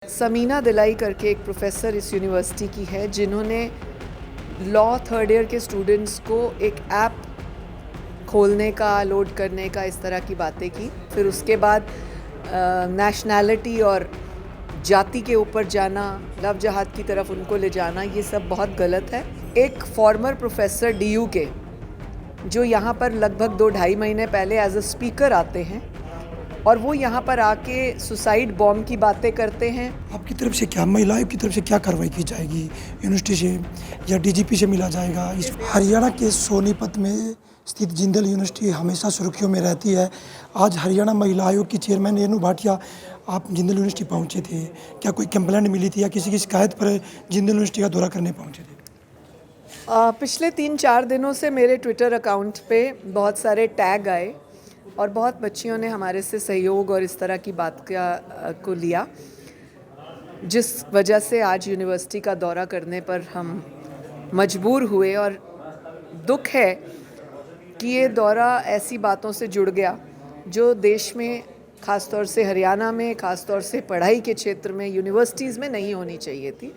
समीना दिलाई करके एक प्रोफेसर इस यूनिवर्सिटी की है जिन्होंने लॉ थर्ड ईयर के स्टूडेंट्स को एक ऐप खोलने का, लोड करने का, इस तरह की बातें की। फिर उसके बाद नेशनैलिटी और जाति के ऊपर जाना, लव जहाद की तरफ उनको ले जाना, ये सब बहुत गलत है। एक फॉर्मर प्रोफेसर DU के जो यहाँ पर लगभग 2-2.5 महीने पहले एज अ स्पीकर आते हैं और वो यहाँ पर आके सुसाइड बॉम्ब की बातें करते हैं। आपकी तरफ से क्या, महिलाओं की तरफ से क्या कार्रवाई की जाएगी? यूनिवर्सिटी से या DGP से मिला जाएगा? इस हरियाणा के सोनीपत में स्थित जिंदल यूनिवर्सिटी हमेशा सुर्खियों में रहती है। आज हरियाणा महिला आयोग की चेयरमैन रेणु भाटिया आप जिंदल यूनिवर्सिटी पहुंचे थे, क्या कोई कंप्लेंट मिली थी या किसी की शिकायत पर जिंदल यूनिवर्सिटी का दौरा करने पहुंचे थे? पिछले 3-4 दिनों से मेरे ट्विटर अकाउंट पे बहुत सारे टैग आए और बहुत बच्चियों ने हमारे से सहयोग और इस तरह की बात को लिया, जिस वजह से आज यूनिवर्सिटी का दौरा करने पर हम मजबूर हुए। और दुख है कि ये दौरा ऐसी बातों से जुड़ गया जो देश में, ख़ासतौर से हरियाणा में, ख़ासतौर से पढ़ाई के क्षेत्र में, यूनिवर्सिटीज़ में नहीं होनी चाहिए थी।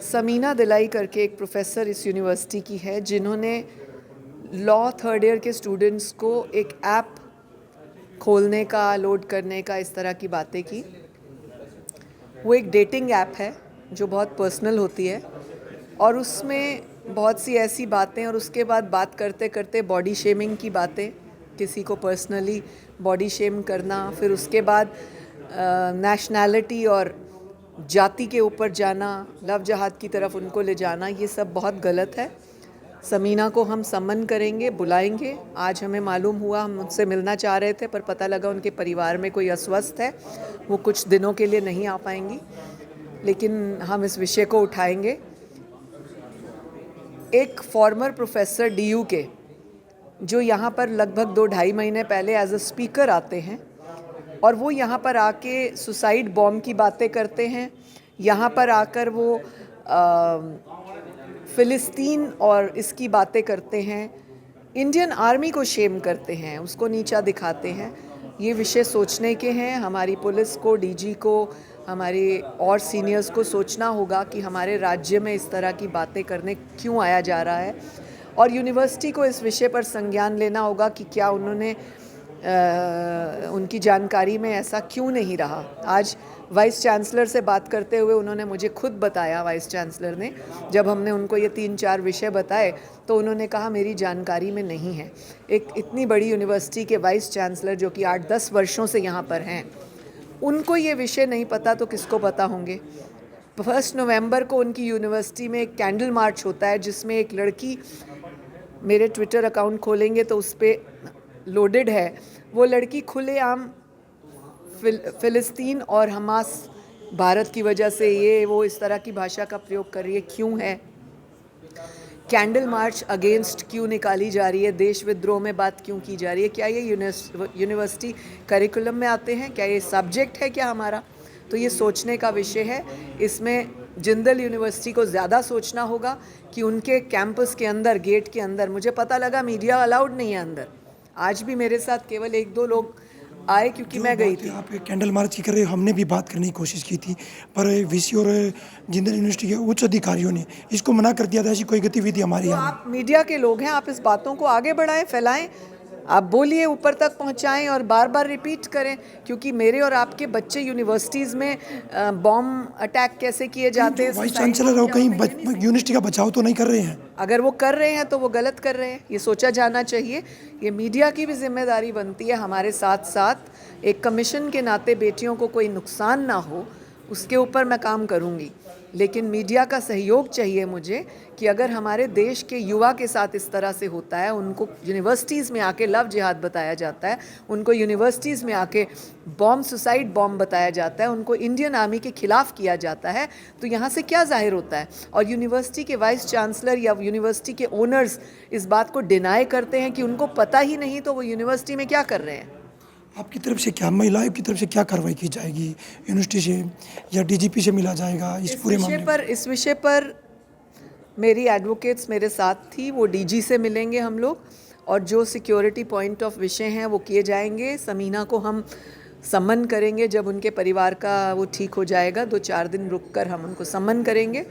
समीना दिलाई करके एक प्रोफेसर इस यूनिवर्सिटी की है जिन्होंने लॉ थर्ड ईयर के स्टूडेंट्स को एक ऐप खोलने का, लोड करने का, इस तरह की बातें की। वो एक डेटिंग ऐप है जो बहुत पर्सनल होती है और उसमें बहुत सी ऐसी बातें, और उसके बाद बात करते करते बॉडी शेमिंग की बातें, किसी को पर्सनली बॉडी शेम करना, फिर उसके बाद नेशनैलिटी और जाति के ऊपर जाना, लव जहाद की तरफ उनको ले जाना, ये सब बहुत गलत है। समीना को हम सम्मन करेंगे, बुलाएंगे। आज हमें मालूम हुआ, हम उनसे मिलना चाह रहे थे पर पता लगा उनके परिवार में कोई अस्वस्थ है, वो कुछ दिनों के लिए नहीं आ पाएंगी, लेकिन हम इस विषय को उठाएंगे। एक फॉर्मर प्रोफेसर DU के जो यहाँ पर लगभग 2-2.5 महीने पहले एज अ स्पीकर आते हैं और वो यहाँ पर आके सुसाइड बॉम्ब की बातें करते हैं। यहाँ पर आकर वो फ़िलिस्तीन और इसकी बातें करते हैं, इंडियन आर्मी को शेम करते हैं, उसको नीचा दिखाते हैं। ये विषय सोचने के हैं। हमारी पुलिस को, DG को, हमारे और सीनियर्स को सोचना होगा कि हमारे राज्य में इस तरह की बातें करने क्यों आया जा रहा है, और यूनिवर्सिटी को इस विषय पर संज्ञान लेना होगा कि क्या उन्होंने उनकी जानकारी में ऐसा क्यों नहीं रहा। आज वाइस चांसलर से बात करते हुए उन्होंने मुझे खुद बताया, वाइस चांसलर ने, जब हमने उनको ये 3-4 विषय बताए तो उन्होंने कहा मेरी जानकारी में नहीं है। एक इतनी बड़ी यूनिवर्सिटी के वाइस चांसलर जो कि 8-10 वर्षों से यहाँ पर हैं, उनको ये विषय नहीं पता तो किसको पता होंगे। 1 नवंबर को उनकी यूनिवर्सिटी में एक कैंडल मार्च होता है जिसमें एक लड़की, मेरे ट्विटर अकाउंट खोलेंगे तो उस पर लोडेड है, वो लड़की खुलेआम फ़िलिस्तीन और हमास, भारत की वजह से ये वो इस तरह की भाषा का प्रयोग कर रही है। क्यों है? कैंडल मार्च अगेंस्ट क्यों निकाली जा रही है? देश विद्रोह में बात क्यों की जा रही है? क्या ये यूनिवर्सिटी करिकुलम में आते हैं? क्या ये सब्जेक्ट है क्या हमारा? तो ये सोचने का विषय है। इसमें जिंदल यूनिवर्सिटी को ज़्यादा सोचना होगा कि उनके कैंपस के अंदर, गेट के अंदर, मुझे पता लगा मीडिया अलाउड नहीं है अंदर। आज भी मेरे साथ केवल 1-2 लोग आए क्योंकि मैं गई थी। आप कैंडल मार्च की कर रहे हो, हमने भी बात करने की कोशिश की थी पर VC और जिंदल यूनिवर्सिटी के उच्च अधिकारियों ने इसको मना कर दिया था, ऐसी कोई गतिविधि हमारी तो यहाँ। आप मीडिया के लोग हैं, आप इस बातों को आगे बढ़ाएं, फैलाएं, आप बोलिए, ऊपर तक पहुंचाएं और बार बार रिपीट करें, क्योंकि मेरे और आपके बच्चे यूनिवर्सिटीज़ में बॉम्ब अटैक कैसे किए जाते हैं। वाइस चांसलर हो, कहीं यूनिवर्सिटी का बचाव तो नहीं कर रहे हैं? अगर वो कर रहे हैं तो वो गलत कर रहे हैं, ये सोचा जाना चाहिए। ये मीडिया की भी जिम्मेदारी बनती है। हमारे साथ साथ एक कमीशन के नाते बेटियों को कोई नुकसान ना हो, उसके ऊपर मैं काम करूंगी, लेकिन मीडिया का सहयोग चाहिए मुझे कि अगर हमारे देश के युवा के साथ इस तरह से होता है, उनको यूनिवर्सिटीज़ में आके लव जिहाद बताया जाता है, उनको यूनिवर्सिटीज़ में आके बॉम्ब, सुसाइड बॉम्ब बताया जाता है, उनको इंडियन आर्मी के खिलाफ किया जाता है, तो यहाँ से क्या जाहिर होता है? और यूनिवर्सिटी के वाइस चांसलर या यूनिवर्सिटी के ओनर्स इस बात को डिनाई करते हैं कि उनको पता ही नहीं, तो वो यूनिवर्सिटी में क्या कर रहे हैं? आपकी तरफ से क्या, महिलाओं की तरफ से क्या कार्रवाई की जाएगी? यूनिवर्सिटी से या DGP से मिला जाएगा इस पूरे मामले में? इस विषय पर मेरी एडवोकेट्स मेरे साथ थी, वो DG से मिलेंगे हम लोग, और जो सिक्योरिटी पॉइंट ऑफ विषय हैं वो किए जाएंगे। समीना को हम सम्मन करेंगे जब उनके परिवार का वो ठीक हो जाएगा, 2-4 दिन रुक कर हम उनको सम्मन करेंगे।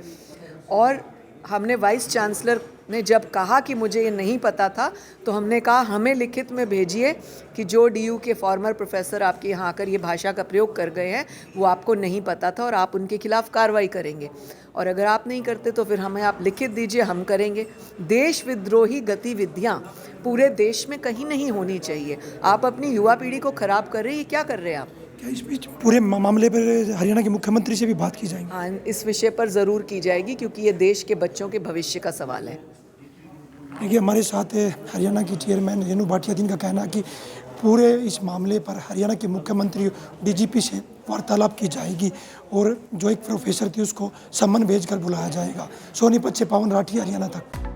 और हमने वाइस चांसलर ने जब कहा कि मुझे ये नहीं पता था, तो हमने कहा हमें लिखित में भेजिए कि जो DU के फॉर्मर प्रोफेसर आपके यहाँ आकर ये भाषा का प्रयोग कर गए हैं वो आपको नहीं पता था और आप उनके खिलाफ कार्रवाई करेंगे। और अगर आप नहीं करते तो फिर हमें आप लिखित दीजिए, हम करेंगे। देश विद्रोही गतिविधियाँ पूरे देश में कहीं नहीं होनी चाहिए। आप अपनी युवा पीढ़ी को खराब कर रहे हैं, ये क्या कर रहे हैं आप? क्या इस बीच पूरे मामले पर हरियाणा के मुख्यमंत्री से भी बात की जाएगी? हाँ, इस विषय पर ज़रूर की जाएगी क्योंकि ये देश के बच्चों के भविष्य का सवाल है। देखिए, हमारे साथ हरियाणा की चेयरमैन रेणु भाटिया, जिनका कहना है कि पूरे इस मामले पर हरियाणा के मुख्यमंत्री DGP से वार्तालाप की जाएगी और जो एक प्रोफेसर थी उसको सम्मन भेजकर बुलाया जाएगा। सोनीपत से पवन राठी, हरियाणा तक।